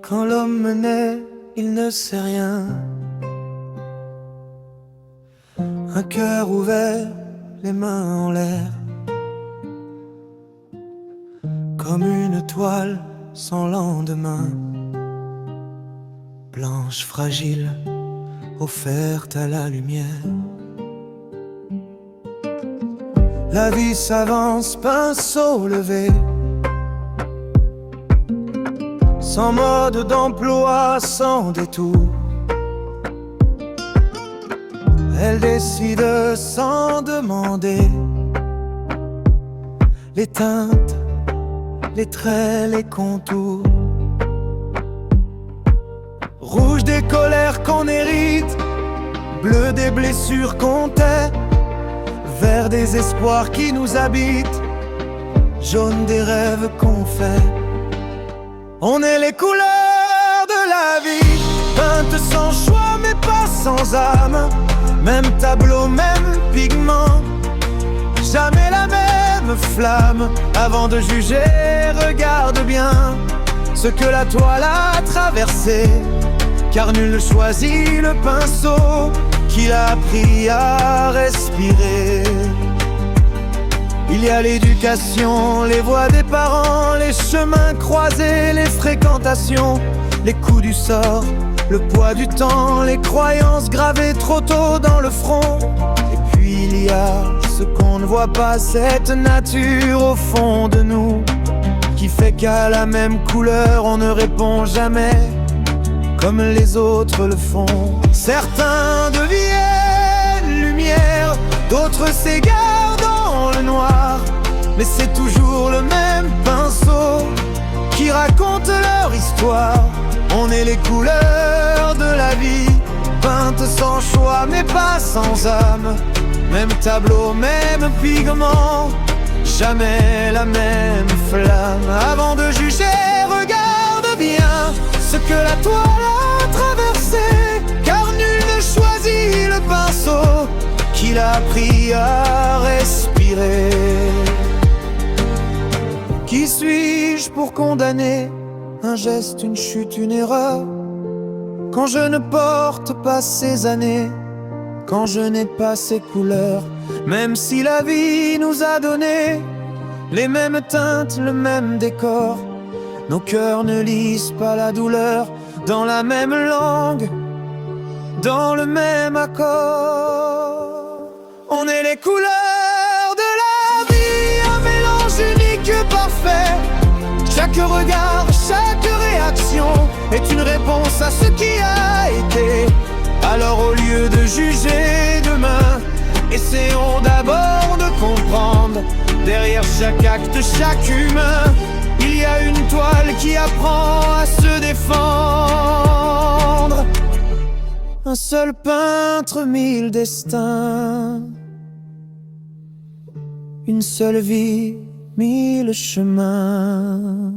Quand l'homme naît, il ne sait rien. Un cœur ouvert, les mains en l'air, comme une toile sans lendemain, blanche, fragile, offerte à la lumière. La vie s'avance, pinceau levé, sans mode d'emploi, sans détour. Elle décide sans demander les teintes, les traits, les contours. Rouge des colères qu'on hérite, bleu des blessures qu'on tait, vert des espoirs qui nous habitent, jaune des rêves qu'on fait. On est les couleurs de la vie, peintes sans choix mais pas sans âme. Même tableau, même pigment, jamais la même flamme. Avant de juger, regarde bien ce que la toile a traversé, car nul ne choisit le pinceau qu'il a appris à respirer. Il y a l'éducation, les voix des parents, les chemins croisés, les fréquentations, les coups du sort, le poids du temps, les croyances gravées trop tôt dans le front. Et puis il y a ce qu'on ne voit pas, cette nature au fond de nous, qui fait qu'à la même couleur on ne répond jamais comme les autres le font. Certains deviennent lumière, d'autres s'égarent dans le noir, mais c'est toujours le même pinceau qui raconte leur histoire. On est les couleurs de la vie, peintes sans choix mais pas sans âme. Même tableau, même pigment, jamais la même flamme. Avant de juger, regarde bien ce que la toile a traversé, car nul ne choisit le pinceau qu'il a appris à respirer. Qui suis-je pour condamner un geste, une chute, une erreur, quand je ne porte pas ces années, quand je n'ai pas ces couleurs? Même si la vie nous a donné les mêmes teintes, le même décor, nos cœurs ne lisent pas la douleur dans la même langue, dans le même accord. On est les couleurs de la vie, un mélange unique parfait. Chaque regard, chaque réaction est une réponse à ce qui a été. Alors au lieu de juger demain, essayons d'abord de comprendre. Derrière chaque acte, chaque humain, il y a une toile qui apprend à se défendre. Un seul peintre, mille destins. Une seule vie, mille chemins.